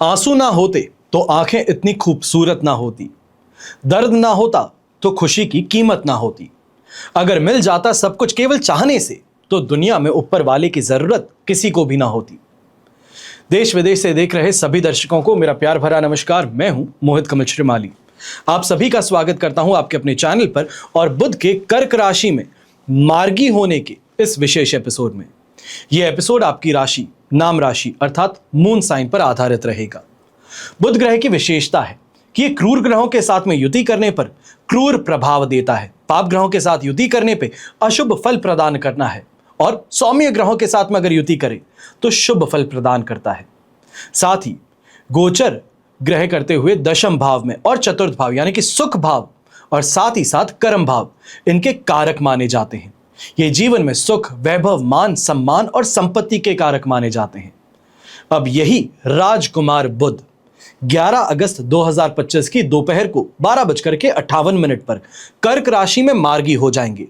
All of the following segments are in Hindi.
आंसू ना होते तो आंखें इतनी खूबसूरत ना होती, दर्द ना होता तो खुशी की कीमत ना होती, अगर मिल जाता सब कुछ केवल चाहने से तो दुनिया में ऊपर वाले की जरूरत किसी को भी ना होती। देश विदेश से देख रहे सभी दर्शकों को मेरा प्यार भरा नमस्कार। मैं हूं मोहित कमल श्रीमाली। आप सभी का स्वागत करता हूं आपके अपने चैनल पर और बुध के कर्क राशि में मार्गी होने के इस विशेष एपिसोड में। यह एपिसोड आपकी राशि, नाम राशि अर्थात मून साइन पर आधारित रहेगा। बुध ग्रह की विशेषता है कि ये क्रूर ग्रहों के साथ में युति करने पर क्रूर प्रभाव देता है, पाप ग्रहों के साथ युति करने पे अशुभ फल प्रदान करना है और सौम्य ग्रहों के साथ में अगर युति करे तो शुभ फल प्रदान करता है। साथ ही गोचर ग्रह करते हुए दशम भाव में और चतुर्थ भाव यानी कि सुख भाव और साथ ही साथ कर्म भाव इनके कारक माने जाते हैं। ये जीवन में सुख, वैभव, मान, सम्मान और संपत्ति के कारक माने जाते हैं। अब यही राजकुमार बुध 11 अगस्त 2025 की दोपहर को 12:58 पर कर्क राशि में मार्गी हो जाएंगे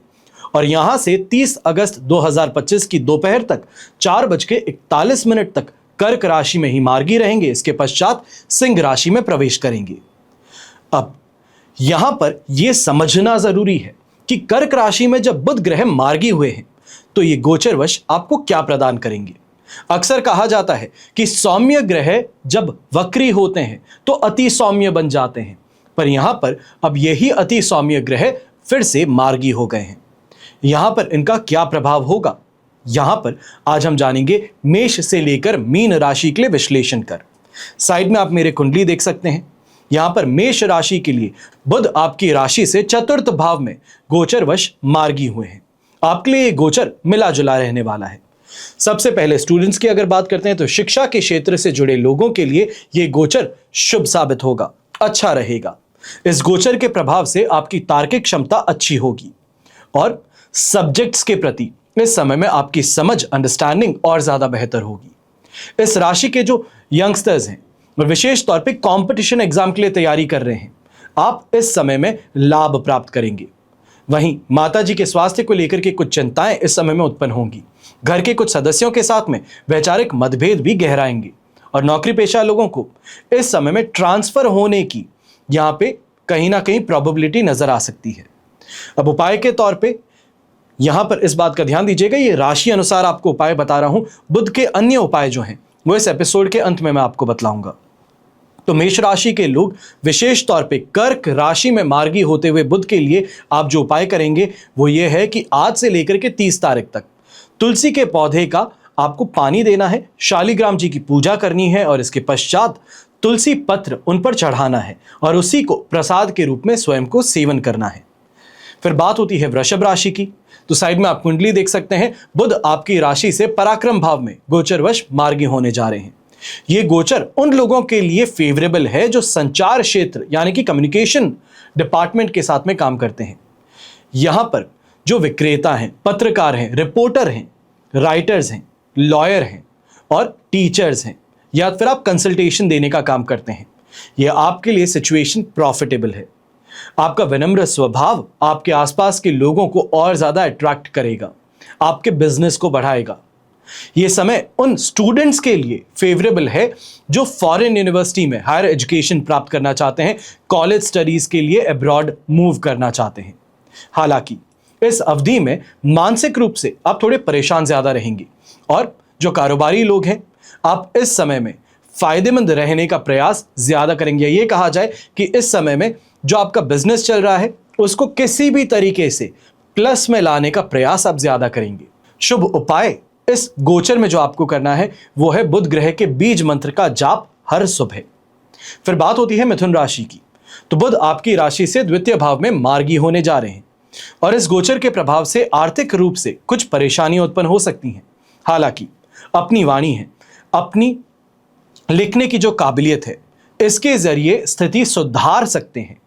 और यहां से 30 अगस्त 2025 की दोपहर तक 4:41 तक कर्क राशि में ही मार्गी रहेंगे। इसके पश्चात सिंह राशि में प्रवेश करेंगे। अब यहां पर यह समझना जरूरी है कि कर्क राशि में जब बुध ग्रह मार्गी हुए हैं तो ये गोचरवश आपको क्या प्रदान करेंगे। अक्सर कहा जाता है कि सौम्य ग्रह जब वक्री होते हैं तो अति सौम्य बन जाते हैं, पर यहां पर अब यही अति सौम्य ग्रह फिर से मार्गी हो गए हैं। यहां पर इनका क्या प्रभाव होगा, यहां पर आज हम जानेंगे मेष से लेकर मीन राशि के लिए विश्लेषण कर। साइड में आप मेरे कुंडली देख सकते हैं। यहां पर मेष राशि के लिए बुध आपकी राशि से चतुर्थ भाव में गोचरवश मार्गी हुए हैं। आपके लिए गोचर मिला जुला रहने वाला है। सबसे पहले स्टूडेंट्स की अगर बात करते हैं तो शिक्षा के क्षेत्र से जुड़े लोगों के लिए यह गोचर शुभ साबित होगा, अच्छा रहेगा। इस गोचर के प्रभाव से आपकी तार्किक क्षमता अच्छी होगी और सब्जेक्ट्स के प्रति इस समय में आपकी समझ, अंडरस्टैंडिंग और ज्यादा बेहतर होगी। इस राशि के जो यंगस्टर्स हैं और विशेष तौर पे कंपटीशन एग्जाम के लिए तैयारी कर रहे हैं, आप इस समय में लाभ प्राप्त करेंगे। वहीं माता जी के स्वास्थ्य को लेकर के कुछ चिंताएं इस समय में उत्पन्न होंगी। घर के कुछ सदस्यों के साथ में वैचारिक मतभेद भी गहराएंगे और नौकरी पेशा लोगों को इस समय में ट्रांसफर होने की यहां पे कहीं ना कहीं प्रोबेबिलिटी नजर आ सकती है। अब उपाय के तौर पे यहां पर इस बात का ध्यान दीजिएगा, ये राशि अनुसार आपको उपाय बता रहा हूं। बुध के अन्य उपाय जो हैं वो इस एपिसोड के अंत में मैं आपको बतलाऊंगा। तो मेष राशि के लोग विशेष तौर पे कर्क राशि में मार्गी होते हुए बुध के लिए आप जो उपाय करेंगे वो ये है कि आज से लेकर के 30 तारीख तक तुलसी के पौधे का आपको पानी देना है, शालिग्राम जी की पूजा करनी है और इसके पश्चात तुलसी पत्र उन पर चढ़ाना है और उसी को प्रसाद के रूप में स्वयं को सेवन करना है। फिर बात होती है वृषभ राशि की। तो साइड में आप कुंडली देख सकते हैं। बुध आपकी राशि से पराक्रम भाव में गोचरवश मार्गी होने जा रहे हैं। ये गोचर उन लोगों के लिए फेवरेबल है जो संचार क्षेत्र यानी कि कम्युनिकेशन डिपार्टमेंट के साथ में काम करते हैं। यहां पर जो विक्रेता हैं, पत्रकार हैं, रिपोर्टर हैं, राइटर्स हैं, लॉयर हैं और टीचर्स हैं या फिर आप कंसल्टेशन देने का काम करते हैं, यह आपके लिए सिचुएशन प्रॉफिटेबल है। आपका विनम्र स्वभाव आपके आसपास के लोगों को और ज्यादा अट्रैक्ट करेगा, आपके बिजनेस को बढ़ाएगा। यह समय उन स्टूडेंट्स के लिए फेवरेबल है जो फॉरेन यूनिवर्सिटी में हायर एजुकेशन प्राप्त करना चाहते हैं, कॉलेज स्टडीज के लिए अब्रॉड मूव करना चाहते हैं। हालांकि इस अवधि में मानसिक रूप से आप थोड़े परेशान ज्यादा रहेंगे और जो कारोबारी लोग हैं आप इस समय में फायदेमंद रहने का प्रयास ज्यादा करेंगे। ये कहा जाए कि इस समय में जो आपका बिजनेस चल रहा है उसको किसी भी तरीके से प्लस में लाने का प्रयास आप ज्यादा करेंगे। शुभ उपाय इस गोचर में जो आपको करना है वो है बुध ग्रह के बीज मंत्र का जाप हर सुबह। फिर बात होती है मिथुन राशि की। तो बुध आपकी राशि से द्वितीय भाव में मार्गी होने जा रहे हैं और इस गोचर के प्रभाव से आर्थिक रूप से कुछ परेशानियां उत्पन्न हो सकती हैं। हालांकि अपनी वाणी है, अपनी लिखने की जो काबिलियत है, इसके जरिए स्थिति सुधार सकते हैं।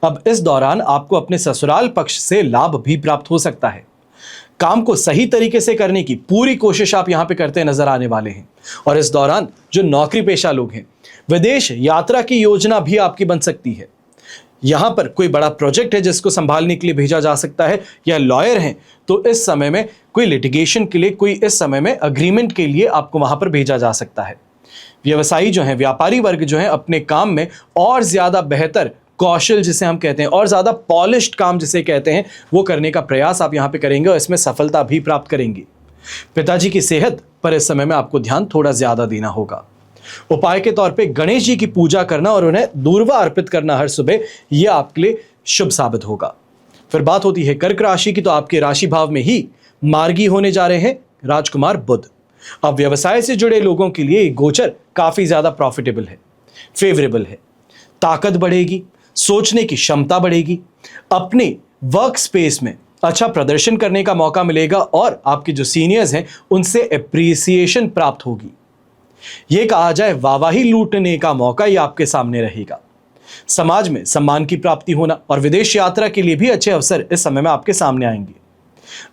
अब इस दौरान आपको अपने ससुराल पक्ष से लाभ भी प्राप्त हो सकता है। काम को सही तरीके से करने की पूरी कोशिश आप यहां पे करते नजर आने वाले हैं और इस दौरान जो नौकरी पेशा लोग हैं, विदेश यात्रा की योजना भी आपकी बन सकती है। यहां पर कोई बड़ा प्रोजेक्ट है जिसको संभालने के लिए भेजा जा सकता है या लॉयर हैं तो इस समय में कोई लिटिगेशन के लिए, कोई इस समय में अग्रीमेंट के लिए आपको वहां पर भेजा जा सकता है। व्यवसायी जो है, व्यापारी वर्ग जो है, अपने काम में और ज्यादा बेहतर कौशल जिसे हम कहते हैं और ज्यादा पॉलिश्ड काम जिसे कहते हैं वो करने का प्रयास आप यहां पे करेंगे और इसमें सफलता भी प्राप्त करेंगे। पिताजी की सेहत पर इस समय में आपको ध्यान थोड़ा ज्यादा देना होगा। उपाय के तौर पे गणेश जी की पूजा करना और उन्हें दूर्वा अर्पित करना हर सुबह, यह आपके लिए शुभ साबित होगा। फिर बात होती है कर्क राशि की, तो आपके राशि भाव में ही मार्गी होने जा रहे हैं राजकुमार बुध। अब व्यवसाय से जुड़े लोगों के लिए गोचर काफी ज्यादा प्रॉफिटेबल है, फेवरेबल है। ताकत बढ़ेगी, सोचने की क्षमता बढ़ेगी, अपने वर्क स्पेस में अच्छा प्रदर्शन करने का मौका मिलेगा और आपके जो सीनियर्स हैं उनसे एप्रिसिएशन प्राप्त होगी। यह कहा जाए वाहवाही लूटने का मौका यह आपके सामने रहेगा। समाज में सम्मान की प्राप्ति होना और विदेश यात्रा के लिए भी अच्छे अवसर इस समय में आपके सामने आएंगे।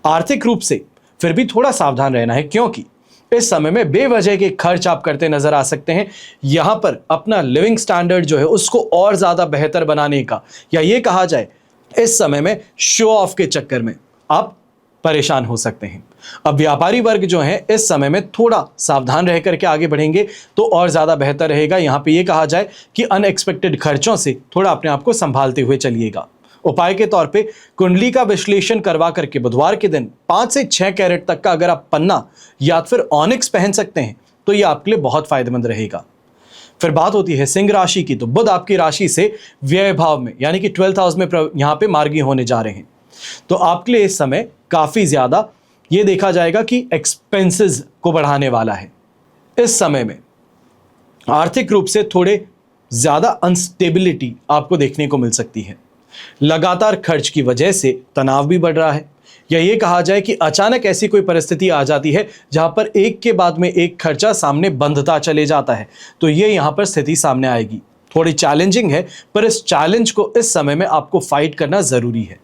आर्थिक रूप से फिर भी थोड़ा सावधान रहना है, क्योंकि इस समय में बेवजह के खर्च आप करते नजर आ सकते हैं। यहां पर अपना लिविंग स्टैंडर्ड जो है उसको और ज्यादा बेहतर बनाने का, या ये कहा जाए इस समय में शो ऑफ के चक्कर में आप परेशान हो सकते हैं। अब व्यापारी वर्ग जो है इस समय में थोड़ा सावधान रह करके आगे बढ़ेंगे तो और ज्यादा बेहतर रहेगा। यहां पे ये कहा जाए कि अनएक्सपेक्टेड खर्चों से थोड़ा अपने आप को संभालते हुए चलिएगा। उपाय के तौर पे कुंडली का विश्लेषण करवा करके बुधवार के दिन 5 से 6 कैरेट तक का अगर आप पन्ना या फिर ऑनिक्स पहन सकते हैं तो ये आपके लिए बहुत फायदेमंद रहेगा। फिर बात होती है सिंह राशि की, तो बुध आपकी राशि से व्यय भाव में यानी कि 12th हाउस में यहां पे मार्गी होने जा रहे हैं। तो आपके लिए इस समय काफी ज्यादा ये देखा जाएगा कि एक्सपेंसेस को बढ़ाने वाला है। इस समय में आर्थिक रूप से थोड़े ज्यादा अनस्टेबिलिटी आपको देखने को मिल सकती है। लगातार खर्च की वजह से तनाव भी बढ़ रहा है, या ये कहा जाए कि अचानक ऐसी कोई परिस्थिति आ जाती है जहां पर एक के बाद में एक खर्चा सामने बंधता चले जाता है, तो ये यहां पर स्थिति सामने आएगी। थोड़ी चैलेंजिंग है, पर इस चैलेंज को इस समय में आपको फाइट करना जरूरी है।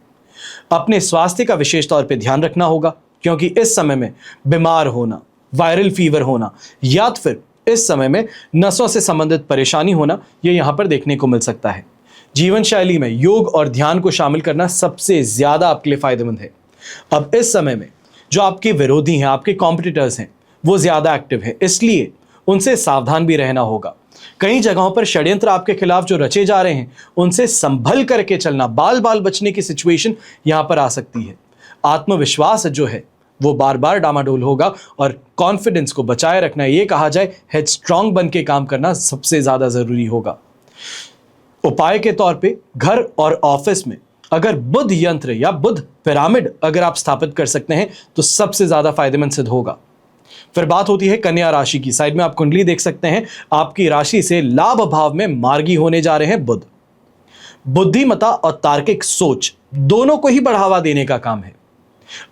अपने स्वास्थ्य का विशेष तौर पे ध्यान रखना होगा, क्योंकि इस समय में बीमार होना, वायरल फीवर होना या फिर इस समय में नसों से संबंधित परेशानी होना, यह यहां पर देखने को मिल सकता है। जीवन शैली में योग और ध्यान को शामिल करना सबसे ज्यादा आपके लिए फायदेमंद है। अब इस समय में जो आपके विरोधी हैं, आपके कॉम्पिटिटर्स हैं, वो ज्यादा एक्टिव है, इसलिए उनसे सावधान भी रहना होगा। कई जगहों पर षड्यंत्र आपके खिलाफ जो रचे जा रहे हैं उनसे संभल करके चलना, बाल बाल बचने की सिचुएशन यहां पर आ सकती है। आत्मविश्वास जो है वो बार बार डामाडोल होगा और कॉन्फिडेंस को बचाए रखना, ये कहा जाए हेड स्ट्रांग बन के काम करना सबसे ज्यादा जरूरी होगा। उपाय के तौर पे घर और ऑफिस में अगर बुध यंत्र या बुध पिरामिड अगर आप स्थापित कर सकते हैं तो सबसे ज्यादा फायदेमंद सिद्ध होगा। फिर बात होती है कन्या राशि की। साइड में आप कुंडली देख सकते हैं, आपकी राशि से लाभ भाव में मार्गी होने जा रहे हैं बुध। बुद्धिमत्ता और तार्किक सोच दोनों को ही बढ़ावा देने का काम है।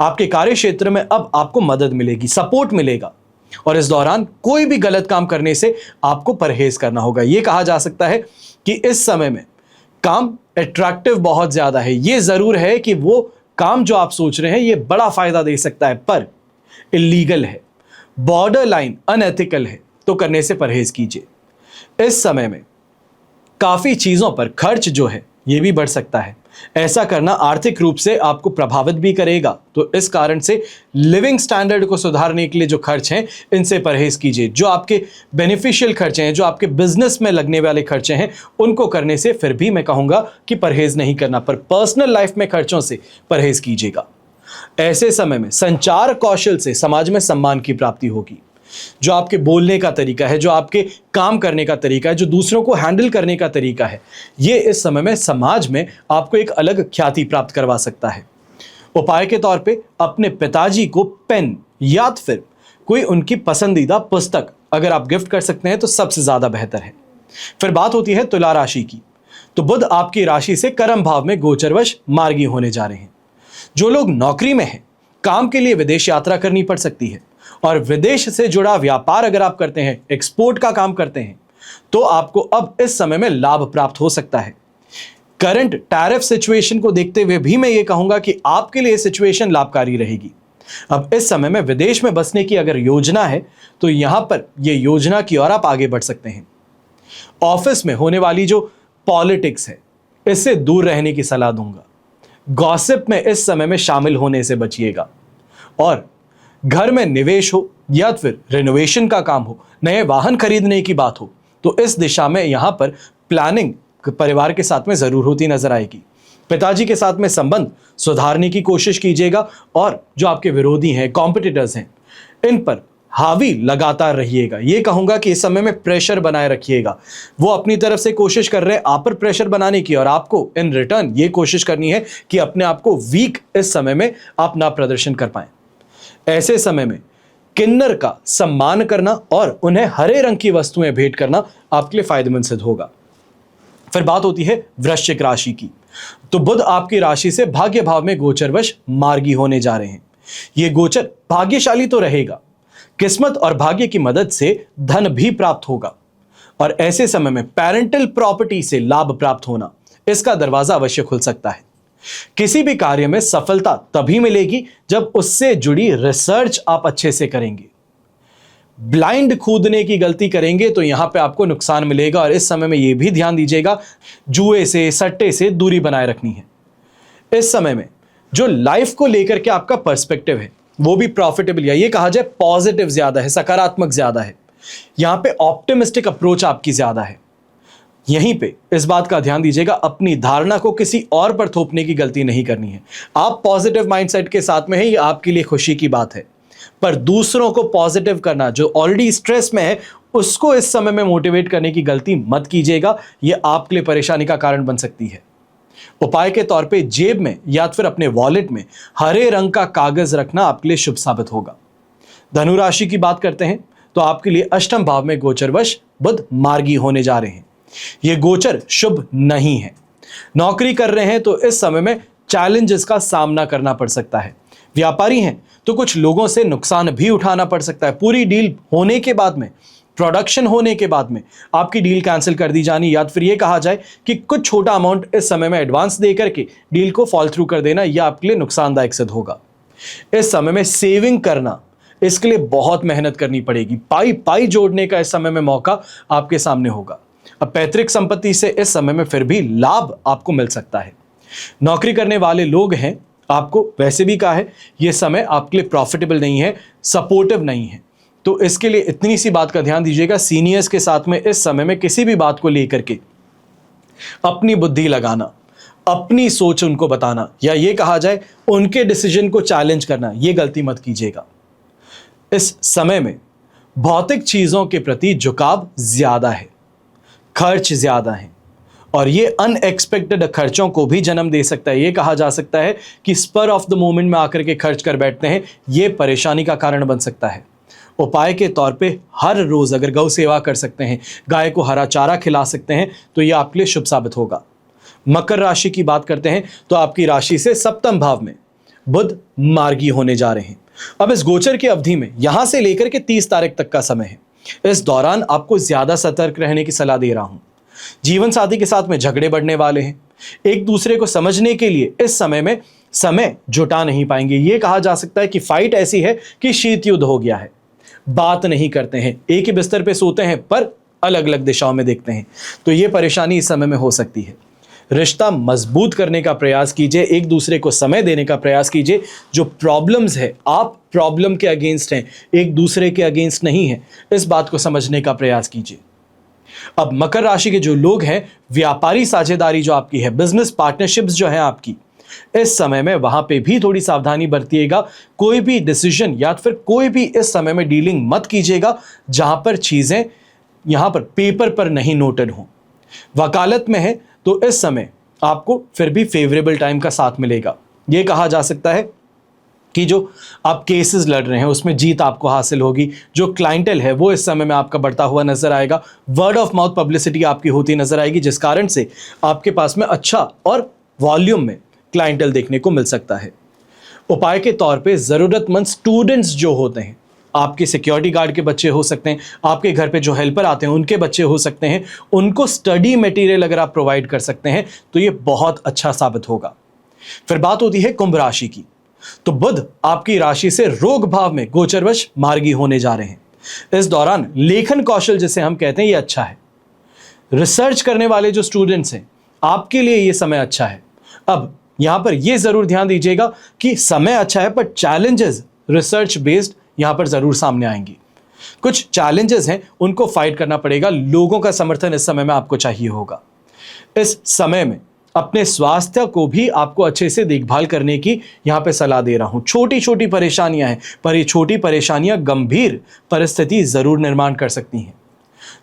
आपके कार्य क्षेत्र में अब आपको मदद मिलेगी, सपोर्ट मिलेगा, और इस दौरान कोई भी गलत काम करने से आपको परहेज करना होगा। यह कहा जा सकता है कि इस समय में काम अट्रैक्टिव बहुत ज्यादा है। यह जरूर है कि वो काम जो आप सोच रहे हैं ये बड़ा फायदा दे सकता है, पर इलीगल है, बॉर्डर लाइन अनएथिकल है, तो करने से परहेज कीजिए। इस समय में काफी चीजों पर खर्च जो है ये भी बढ़ सकता है। ऐसा करना आर्थिक रूप से आपको प्रभावित भी करेगा, तो इस कारण से लिविंग स्टैंडर्ड को सुधारने के लिए जो खर्च हैं इनसे परहेज कीजिए। जो आपके बेनिफिशियल खर्चे हैं, जो आपके बिजनेस में लगने वाले खर्चे हैं, उनको करने से फिर भी मैं कहूंगा कि परहेज नहीं करना, पर पर्सनल लाइफ में खर्चों से परहेज कीजिएगा। ऐसे समय में संचार कौशल से समाज में सम्मान की प्राप्ति होगी। जो आपके बोलने का तरीका है, जो आपके काम करने का तरीका है, जो दूसरों को हैंडल करने का तरीका है, ये इस समय में समाज में आपको एक अलग ख्याति प्राप्त करवा सकता है। उपाय के तौर पे अपने पिताजी को पेन या फिर कोई उनकी पसंदीदा पुस्तक अगर आप गिफ्ट कर सकते हैं तो सबसे ज्यादा बेहतर है। फिर बात होती है तुला राशि की, तो बुध आपकी राशि से कर्म भाव में गोचरवश मार्गी होने जा रहे हैं। जो लोग नौकरी में हैं, काम के लिए विदेश यात्रा करनी पड़ सकती है, और विदेश से जुड़ा व्यापार अगर आप करते हैं, एक्सपोर्ट का काम करते हैं, तो आपको अब इस समय में लाभ प्राप्त हो सकता है। करंट टैरिफ सिचुएशन को देखते हुए भी मैं ये कहूंगा कि आपके लिए सिचुएशन लाभकारी रहेगी। अब इस समय में विदेश में बसने की अगर योजना है तो यहां पर यह योजना की ओर आप आगे बढ़ सकते हैं। ऑफिस में होने वाली जो पॉलिटिक्स है इससे दूर रहने की सलाह दूंगा। गॉसिप में इस समय में शामिल होने से बचिएगा, और घर में निवेश हो या फिर रिनोवेशन का काम हो, नए वाहन खरीदने की बात हो तो इस दिशा में यहां पर प्लानिंग परिवार के साथ में जरूर होती नजर आएगी। पिताजी के साथ में संबंध सुधारने की कोशिश कीजिएगा और जो आपके विरोधी हैं, कॉम्पिटिटर्स हैं, इन पर हावी लगातार रहिएगा। ये कहूंगा कि इस समय में प्रेशर बनाए रखिएगा। वो अपनी तरफ से कोशिश कर रहे हैं आप पर प्रेशर बनाने की, और आपको इन रिटर्न ये कोशिश करनी है कि अपने आप को वीक इस समय में आप ना प्रदर्शन कर पाए। ऐसे समय में किन्नर का सम्मान करना और उन्हें हरे रंग की वस्तुएं भेंट करना आपके लिए फायदेमंद सिद्ध होगा। फिर बात होती है वृश्चिक राशि की। तो बुध आपकी राशि से भाग्य भाव में गोचरवश मार्गी होने जा रहे हैं। यह गोचर भाग्यशाली तो रहेगा, किस्मत और भाग्य की मदद से धन भी प्राप्त होगा, और ऐसे समय में पेरेंटल प्रॉपर्टी से लाभ प्राप्त होना, इसका दरवाजा अवश्य खुल सकता है। किसी भी कार्य में सफलता तभी मिलेगी जब उससे जुड़ी रिसर्च आप अच्छे से करेंगे। ब्लाइंड कूदने की गलती करेंगे तो यहां पे आपको नुकसान मिलेगा, और इस समय में यह भी ध्यान दीजिएगा जुए से, सट्टे से दूरी बनाए रखनी है। इस समय में जो लाइफ को लेकर के आपका पर्सपेक्टिव है वो भी प्रॉफिटेबल, या ये कहा जाए पॉजिटिव ज्यादा है, सकारात्मक ज्यादा है। यहां पे ऑप्टिमिस्टिक अप्रोच आपकी ज्यादा है। यहीं पे इस बात का ध्यान दीजिएगा, अपनी धारणा को किसी और पर थोपने की गलती नहीं करनी है। आप पॉजिटिव माइंडसेट के साथ में है, ये आपके लिए खुशी की बात है, पर दूसरों को पॉजिटिव करना, जो ऑलरेडी स्ट्रेस में है उसको इस समय में मोटिवेट करने की गलती मत कीजिएगा। यह आपके लिए परेशानी का कारण बन सकती है। उपाय के तौर पे जेब में या फिर अपने वॉलेट में हरे रंग का कागज रखना आपके लिए शुभ साबित होगा। धनु राशि की बात करते हैं तो आपके लिए अष्टम भाव में गोचरवश बुध मार्गी होने जा रहे हैं। यह गोचर शुभ नहीं है। नौकरी कर रहे हैं तो इस समय में चैलेंजेस का सामना करना पड़ सकता है। व्यापारी हैं तो कुछ लोगों से नुकसान भी उठाना पड़ सकता है। पूरी डील होने के बाद में, प्रोडक्शन होने के बाद में आपकी डील कैंसिल कर दी जानी, या फिर ये कहा जाए कि कुछ छोटा अमाउंट इस समय में एडवांस दे करके डील को फॉल थ्रू कर देना, यह आपके लिए नुकसानदायक सिद्ध होगा। इस समय में सेविंग करना, इसके लिए बहुत मेहनत करनी पड़ेगी। पाई पाई जोड़ने का इस समय में मौका आपके सामने होगा। अब पैतृक संपत्ति से इस समय में फिर भी लाभ आपको मिल सकता है। नौकरी करने वाले लोग हैं, आपको वैसे भी कहा है यह समय आपके लिए प्रॉफिटेबल नहीं है, सपोर्टिव नहीं है, तो इसके लिए इतनी सी बात का ध्यान दीजिएगा। सीनियर्स के साथ में इस समय में किसी भी बात को लेकर के अपनी बुद्धि लगाना, अपनी सोच उनको बताना, या ये कहा जाए उनके डिसीजन को चैलेंज करना, ये गलती मत कीजिएगा। इस समय में भौतिक चीजों के प्रति झुकाव ज्यादा है, खर्च ज्यादा है, और ये अनएक्सपेक्टेड खर्चों को भी जन्म दे सकता है। ये कहा जा सकता है कि स्पर ऑफ द मोमेंट में आकर के खर्च कर बैठते हैं, ये परेशानी का कारण बन सकता है। उपाय के तौर पे हर रोज अगर गौ सेवा कर सकते हैं, गाय को हरा चारा खिला सकते हैं, तो यह आपके लिए शुभ साबित होगा। मकर राशि की बात करते हैं तो आपकी राशि से सप्तम भाव में बुध मार्गी होने जा रहे हैं। अब इस गोचर की अवधि में यहां से लेकर के 30 तारीख तक का समय है। इस दौरान आपको ज्यादा सतर्क रहने की सलाह दे रहा हूं। जीवन साथी के साथ में झगड़े बढ़ने वाले हैं। एक दूसरे को समझने के लिए इस समय में समय जुटा नहीं पाएंगे। यह कहा जा सकता है कि फाइट ऐसी है कि शीत युद्ध हो गया है। बात नहीं करते हैं, एक ही बिस्तर पे सोते हैं पर अलग अलग दिशाओं में देखते हैं, तो यह परेशानी इस समय में हो सकती है। रिश्ता मजबूत करने का प्रयास कीजिए, एक दूसरे को समय देने का प्रयास कीजिए। जो प्रॉब्लम्स है, आप प्रॉब्लम के अगेंस्ट हैं, एक दूसरे के अगेंस्ट नहीं है, इस बात को समझने का प्रयास कीजिए। अब मकर राशि के जो लोग हैं, व्यापारी साझेदारी जो आपकी है, बिजनेस पार्टनरशिप्स जो है आपकी, इस समय में वहां पे भी थोड़ी सावधानी बरतिएगा। कोई भी डिसीजन या फिर कोई भी इस समय में डीलिंग मत कीजिएगा जहां पर चीजें यहां पर पेपर पर नहीं नोटेड हो। वकालत में है तो इस समय आपको फिर भी फेवरेबल टाइम का साथ मिलेगा। यह कहा जा सकता है कि जो आप केसेस लड़ रहे हैं उसमें जीत आपको हासिल होगी। जो क्लाइंटेल है वो इस समय में आपका बढ़ता हुआ नजर आएगा। वर्ड ऑफ माउथ पब्लिसिटी आपकी होती नजर आएगी, जिस कारण से आपके पास में अच्छा और वॉल्यूम में क्लाइंटेल देखने को मिल सकता है। उपाय के तौर पे जरूरतमंद स्टूडेंट्स जो होते हैं, आपके सिक्योरिटी गार्ड के बच्चे हो सकते हैं, आपके घर पे जो हेल्पर आते हैं उनके बच्चे हो सकते हैं, उनको स्टडी मटेरियल अगर आप प्रोवाइड कर सकते हैं तो ये बहुत अच्छा साबित होगा। फिर बात होती है कुंभ राशि की। तो बुध आपकी राशि से रोग भाव में गोचरवश मार्गी होने जा रहे हैं। इस दौरान लेखन कौशल जिसे हम कहते हैं ये अच्छा है। रिसर्च करने वाले जो स्टूडेंट्स हैं, आपके लिए ये समय अच्छा है। अब यहां पर यह जरूर ध्यान दीजिएगा कि समय अच्छा है पर चैलेंजेस रिसर्च बेस्ड यहां पर जरूर सामने आएंगी। कुछ चैलेंजेस हैं, उनको फाइट करना पड़ेगा। लोगों का समर्थन इस समय में आपको चाहिए होगा। इस समय में अपने स्वास्थ्य को भी आपको अच्छे से देखभाल करने की यहां पे सलाह दे रहा हूं। छोटी छोटी परेशानियां हैं, पर ये छोटी परेशानियां गंभीर परिस्थिति जरूर निर्माण कर सकती हैं।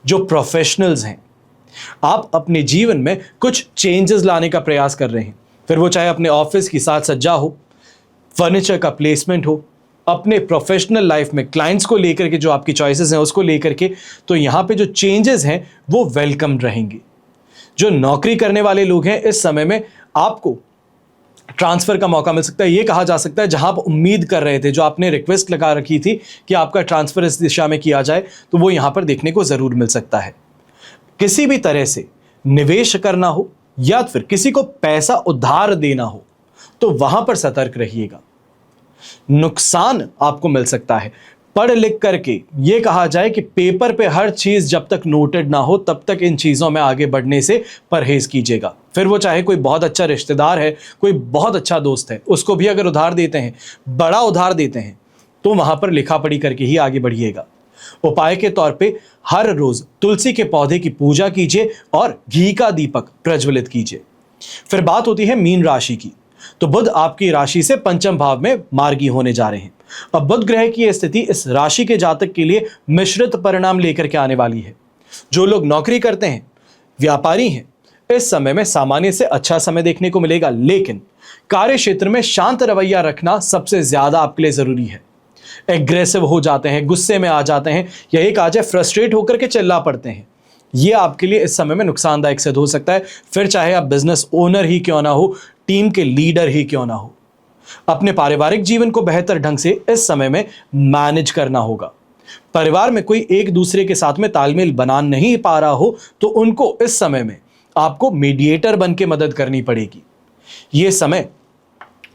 जो प्रोफेशनल्स हैं, आप अपने जीवन में कुछ चेंजेस लाने का प्रयास कर रहे हैं, फिर वो चाहे अपने ऑफिस की साज सज्जा हो, फर्नीचर का प्लेसमेंट हो, अपने प्रोफेशनल लाइफ में क्लाइंट्स को लेकर के जो आपकी चॉइसेस हैं उसको लेकर के, तो यहाँ पे जो चेंजेस हैं वो वेलकम रहेंगे। जो नौकरी करने वाले लोग हैं, इस समय में आपको ट्रांसफर का मौका मिल सकता है। ये कहा जा सकता है जहां आप उम्मीद कर रहे थे, जो आपने रिक्वेस्ट लगा रखी थी कि आपका ट्रांसफर इस दिशा में किया जाए, तो वो यहां पर देखने को जरूर मिल सकता है। किसी भी तरह से निवेश करना हो या फिर किसी को पैसा उधार देना हो, तो वहां पर सतर्क रहिएगा। नुकसान आपको मिल सकता है। पढ़ लिख करके ये कहा जाए कि पेपर पे हर चीज जब तक नोटेड ना हो तब तक इन चीजों में आगे बढ़ने से परहेज कीजिएगा। फिर वो चाहे कोई बहुत अच्छा रिश्तेदार है, कोई बहुत अच्छा दोस्त है, उसको भी अगर उधार देते हैं, बड़ा उधार देते हैं, तो वहां पर लिखा पढ़ी करके ही आगे बढ़िएगा। उपाय के तौर पे हर रोज तुलसी के पौधे की पूजा कीजिए और घी का दीपक प्रज्वलित कीजिए। फिर बात होती है मीन राशि की। तो बुध आपकी राशि से पंचम भाव में मार्गी होने जा रहे हैं। अब बुध ग्रह की स्थिति इस राशि के जातक के लिए मिश्रित परिणाम लेकर के आने वाली है। जो लोग नौकरी करते हैं, व्यापारी हैं, इस समय में सामान्य से अच्छा समय देखने को मिलेगा, लेकिन कार्य क्षेत्र में शांत रवैया रखना सबसे ज्यादा आपके लिए जरूरी है। एग्रेसिव हो जाते हैं, गुस्से में आ जाते हैं, या एक आ जाए फ्रस्ट्रेट होकर के चिल्ला पड़ते हैं, ये आपके लिए इस समय में नुकसानदायक सिद्ध हो सकता है। फिर चाहे आप बिजनेस ओनर ही क्यों ना हो, टीम के लीडर ही क्यों ना हो, अपने पारिवारिक जीवन को बेहतर ढंग से इस समय में मैनेज करना होगा। परिवार में कोई एक दूसरे के साथ में तालमेल बना नहीं पा रहा हो, तो उनको इस समय में आपको मीडिएटर बन के मदद करनी पड़ेगी। यह समय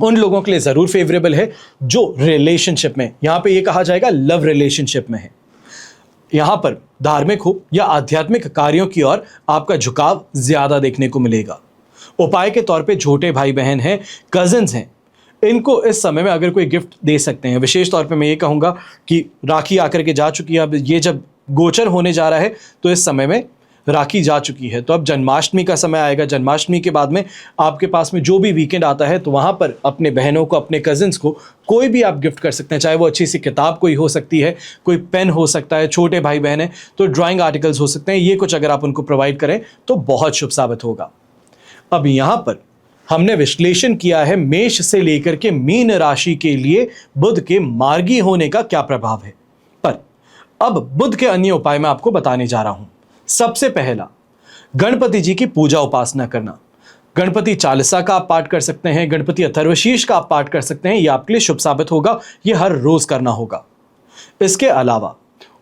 उन लोगों के लिए जरूर फेवरेबल है जो रिलेशनशिप में, यहां पे ये कहा जाएगा लव रिलेशनशिप में है। यहां पर धार्मिक हो या आध्यात्मिक कार्यों की ओर आपका झुकाव ज्यादा देखने को मिलेगा। उपाय के तौर पे छोटे भाई बहन हैं, कजिन्स हैं, इनको इस समय में अगर कोई गिफ्ट दे सकते हैं। विशेष तौर पे मैं ये कहूँगा कि राखी आकर के जा चुकी है, अब ये जब गोचर होने जा रहा है तो इस समय में राखी जा चुकी है, तो अब जन्माष्टमी का समय आएगा। जन्माष्टमी के बाद में आपके पास में जो भी वीकेंड आता है, तो वहाँ पर अपने बहनों को, अपने कजिन्स को कोई भी आप गिफ्ट कर सकते हैं। चाहे वो अच्छी सी किताब कोई हो सकती है, कोई पेन हो सकता है, छोटे भाई बहन हैं तो ड्राइंग आर्टिकल्स हो सकते हैं। ये कुछ अगर आप उनको प्रोवाइड करें तो बहुत शुभ साबित होगा। अब यहाँ पर हमने विश्लेषण किया है मेष से लेकर के मीन राशि के लिए बुध के मार्गी होने का क्या प्रभाव है, पर अब बुध के अन्य उपाय मैं आपको बताने जा रहा हूं। सबसे पहला, गणपति जी की पूजा उपासना करना। गणपति चालीसा का आप पाठ कर सकते हैं, गणपति अथर्वशीर्ष का आप पाठ कर सकते हैं, यह आपके लिए शुभ साबित होगा। यह हर रोज करना होगा। इसके अलावा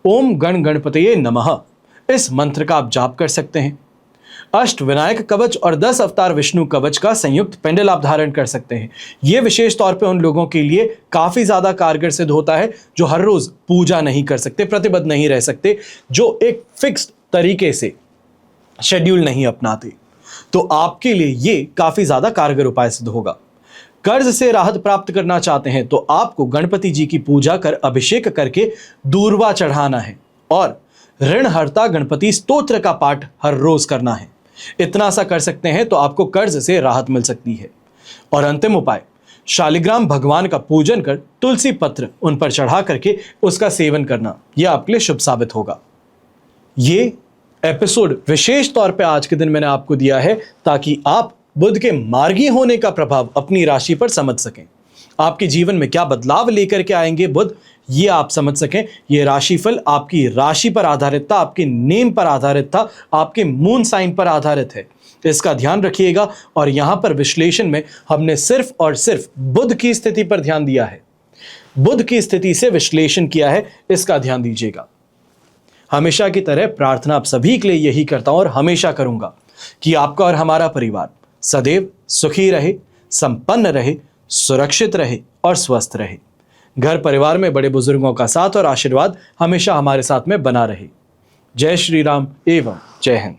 ओम गण गणपतये नमः इस मंत्र का आप जाप कर सकते हैं। अष्ट विनायक कवच और 10 अवतार विष्णु कवच का संयुक्त पेंडल आप धारण कर सकते हैं। यह विशेष तौर पे उन लोगों के लिए काफी ज्यादा कारगर सिद्ध होता है जो हर रोज पूजा नहीं कर सकते, प्रतिबद्ध नहीं रह सकते, जो एक फिक्स्ड तरीके से शेड्यूल नहीं अपनाते, तो आपके लिए ये काफी ज्यादा कारगर उपाय सिद्ध होगा। कर्ज से राहत प्राप्त करना चाहते हैं तो आपको गणपति जी की पूजा कर अभिषेक करके दूर्वा चढ़ाना है और ऋणहर्ता गणपति स्तोत्र का पाठ हर रोज करना है। इतना सा कर सकते हैं तो आपको कर्ज से राहत मिल सकती है। और अंतिम उपाय, शालिग्राम भगवान का पूजन कर तुलसी पत्र उन पर चढ़ा करके उसका सेवन करना, यह आपके लिए शुभ साबित होगा। ये एपिसोड विशेष तौर पे आज के दिन मैंने आपको दिया है ताकि आप बुध के मार्गी होने का प्रभाव अपनी राशि पर समझ सकें। आपके जीवन में क्या बदलाव लेकर के आएंगे बुध, ये आप समझ सकें। ये राशिफल आपकी राशि पर आधारित था, आपके नेम पर आधारित था, आपके मून साइन पर आधारित है, इसका ध्यान रखिएगा। और यहां पर विश्लेषण में हमने सिर्फ और सिर्फ बुध की स्थिति पर ध्यान दिया है, बुध की स्थिति से विश्लेषण किया है, इसका ध्यान दीजिएगा। हमेशा की तरह प्रार्थना आप सभी के लिए यही करता हूं और हमेशा करूंगा कि आपका और हमारा परिवार सदैव सुखी रहे, संपन्न रहे, सुरक्षित रहे और स्वस्थ रहे। घर परिवार में बड़े बुजुर्गों का साथ और आशीर्वाद हमेशा हमारे साथ में बना रहे। जय श्री राम एवं जय हिंद।